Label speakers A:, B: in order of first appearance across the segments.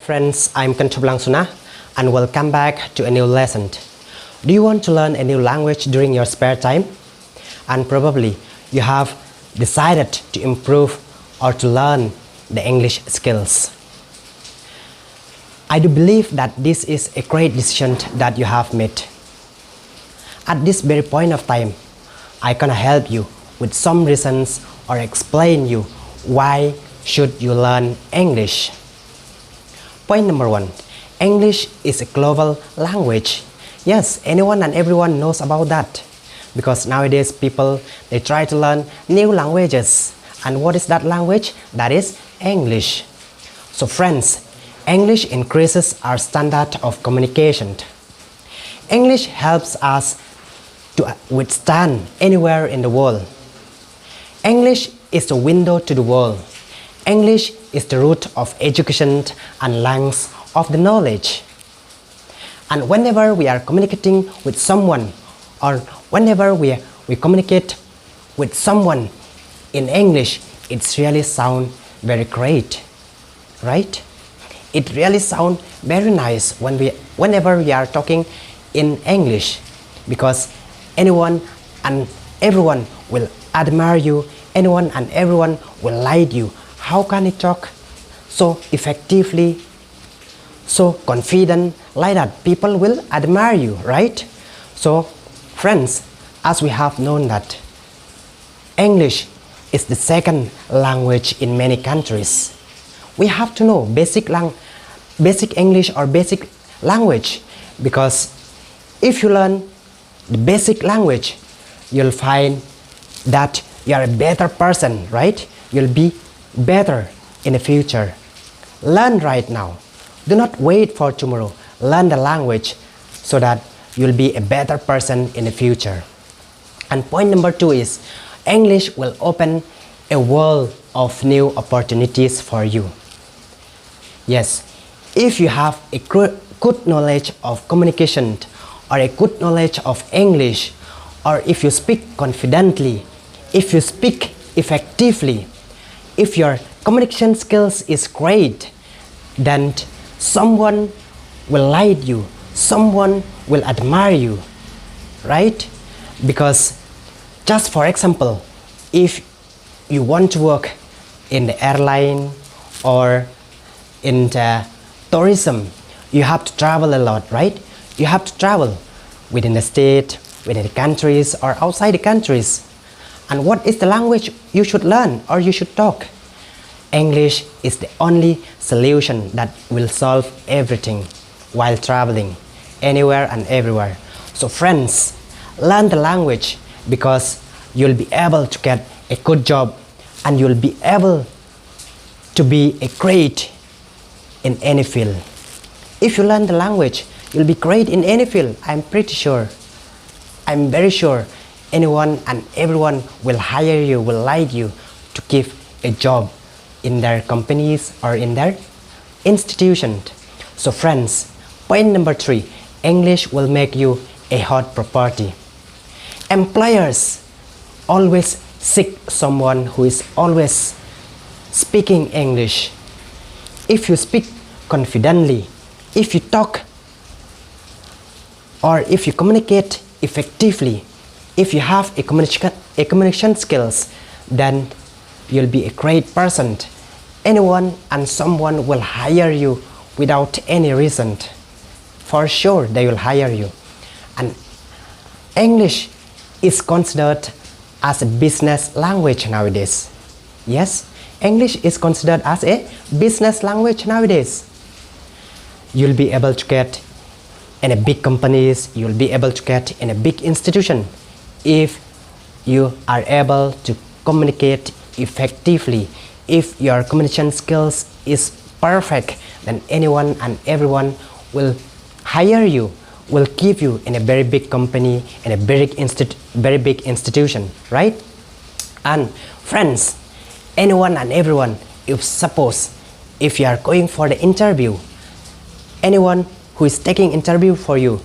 A: Friends, I'm Kanchub Langsuna and welcome back to a new lesson. Do you want to learn a new language during your spare time? And probably you have decided to improve or to learn the English skills. I do believe that this is a great decision that you have made. At this very point of time, I can help you with some reasons or explain you why should you learn English. Point number one, English is a global language. Yes, anyone and everyone knows about that. Because nowadays people, they try to learn new languages. And what is that language? That is English. So friends, English increases our standard of communication. English helps us to withstand anywhere in the world. English is the window to the world. English is the root of education and lungs of the knowledge. And whenever we are communicating with someone or whenever we communicate with someone in English, it really sounds very great, right? It really sounds very nice whenever we are talking in English, because anyone and everyone will admire you, anyone and everyone will like you. How can you talk so effectively, so confident, like that? People will admire you, right? So friends, as we have known that English is the second language in many countries, we have to know basic English or basic language, because if you learn the basic language, you'll find that you are a better person, right? You'll be better in the future. Learn right now. Do not wait for tomorrow. Learn the language so that you'll be a better person in the future. And point number two is English will open a world of new opportunities for you. Yes, if you have a good knowledge of communication or a good knowledge of English, or if you speak confidently, if you speak effectively, if your communication skills is great, then someone will like you, someone will admire you, right? Because just for example, if you want to work in the airline or in the tourism, you have to travel a lot, right? You have to travel within the state, within the countries or outside the countries. And what is the language you should learn or you should talk? English is the only solution that will solve everything while traveling anywhere and everywhere. So friends, learn the language, because you'll be able to get a good job and you'll be able to be a great in any field. If you learn the language, you'll be great in any field. I'm pretty sure. I'm very sure anyone and everyone will hire you, will like you to give a job in their companies or in their institutions. So friends, point number three, English will make you a hot property. Employers always seek someone who is always speaking English. If you speak confidently, if you talk or if you communicate effectively, if you have a communication skills, then you'll be a great person. Anyone and someone will hire you without any reason. For sure, they will hire you. And English is considered as a business language nowadays. Yes, English is considered as a business language nowadays. You'll be able to get in a big companies, you'll be able to get in a big institution if you are able to communicate effectively. If your communication skills is perfect, then anyone and everyone will hire you, will keep you in a very big company, in a very big institution, right? And friends, anyone and everyone, if you are going for the interview, anyone who is taking interview for you,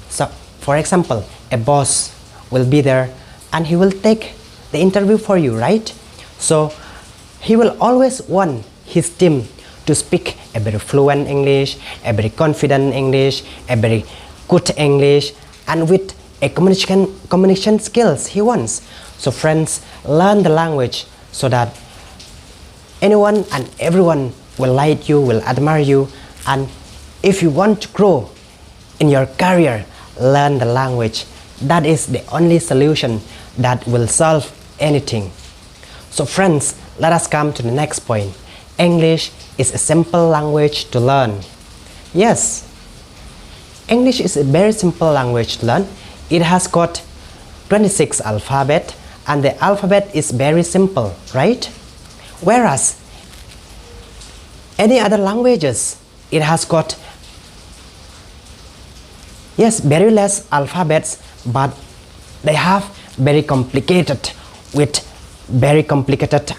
A: so for example, a boss will be there and he will take the interview for you, right? So he will always want his team to speak a very fluent English, a very confident English, a very good English, and with a communication skills he wants. So friends, learn the language so that anyone and everyone will like you, will admire you, and if you want to grow in your career, learn the language. That is the only solution that will solve anything. So friends, let us come to the next point. English is a simple language to learn. Yes, English is a very simple language to learn. It has got 26 alphabet, and the alphabet is very simple, right? Whereas any other languages, it has got very less alphabets, but they have very complicated with very complicated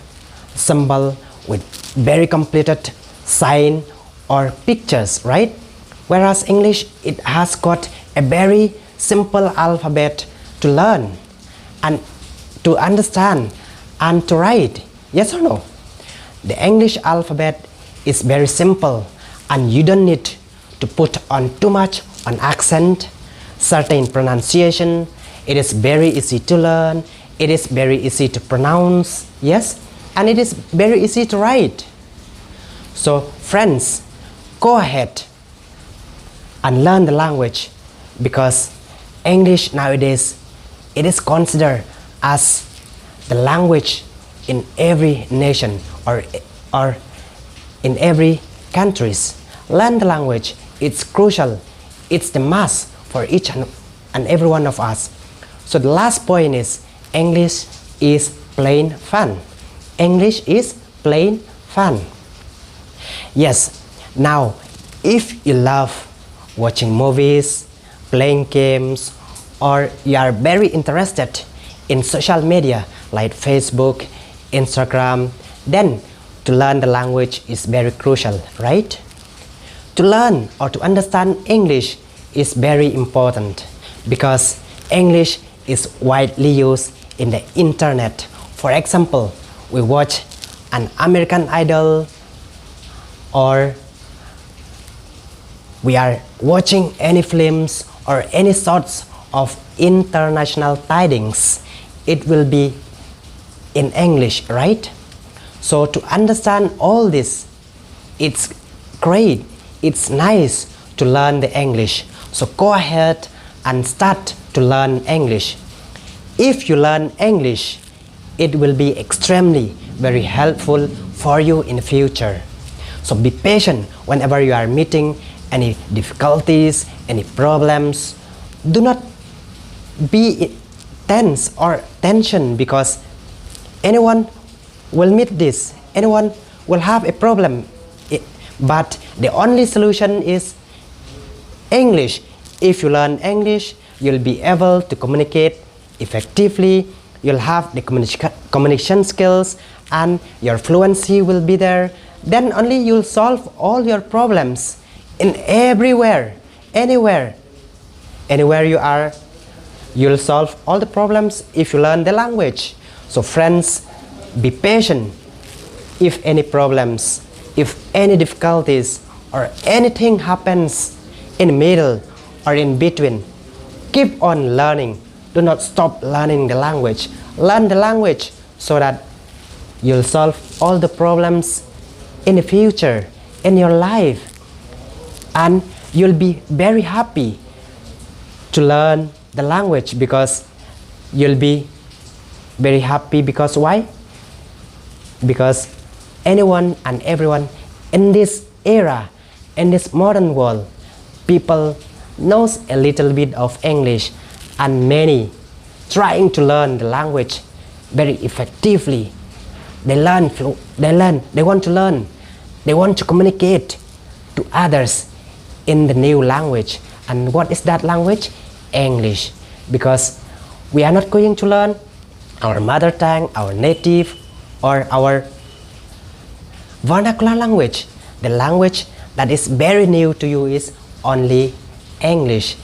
A: symbol, with very complicated sign or pictures, right? Whereas English, it has got a very simple alphabet to learn and to understand and to write. Yes or no? The English alphabet is very simple, and you don't need to put on too much on accent, certain pronunciation. It is very easy to learn, it is very easy to pronounce, yes, and it is very easy to write. So friends, go ahead and learn the language, because English nowadays, it is considered as the language in every nation or in every countries. Learn the language, it's crucial, it's the must for each and every one of us. So the last point is English is plain fun. English is plain fun. Yes, now if you love watching movies, playing games, or you are very interested in social media like Facebook, Instagram, then to learn the language is very crucial, right? To learn or to understand English is very important, because English is widely used in the internet. For example, we watch an American Idol, or we are watching any films or any sorts of international tidings. It will be in English, right? So to understand all this, it's great, it's nice to learn the English. So go ahead and start to learn English. If you learn English, it will be extremely very helpful for you in the future. So be patient whenever you are meeting any difficulties, any problems. Do not be tense or tension, because anyone will meet this, anyone will have a problem, but the only solution is English. If you learn English, you'll be able to communicate effectively, you'll have the communication skills, and your fluency will be there. Then only you'll solve all your problems in everywhere, anywhere you are. You'll solve all the problems if you learn the language. So friends, be patient. If any problems, if any difficulties or anything happens in the middle or in between, keep on learning. Do not stop learning the language. Learn the language so that you'll solve all the problems in the future, in your life. And you'll be very happy to learn the language, because you'll be very happy. Because why? Because anyone and everyone in this era, in this modern world, people knows a little bit of English, and many trying to learn the language very effectively. They want to learn, they want to communicate to others in the new language. And what is that language? English. Because we are not going to learn our mother tongue, our native, or our vernacular language. The language that is very new to you is only English.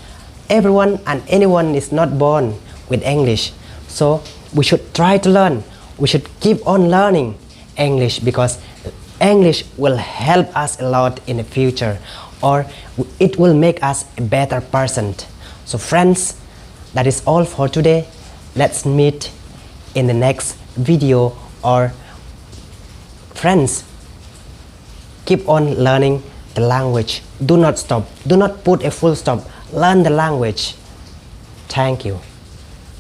A: Everyone and anyone is not born with English. So we should try to learn. We should keep on learning English, because English will help us a lot in the future, or it will make us a better person. So friends, that is all for today. Let's meet in the next video. Or friends, keep on learning the language. Do not stop. Do not put a full stop. Learn the language. Thank you.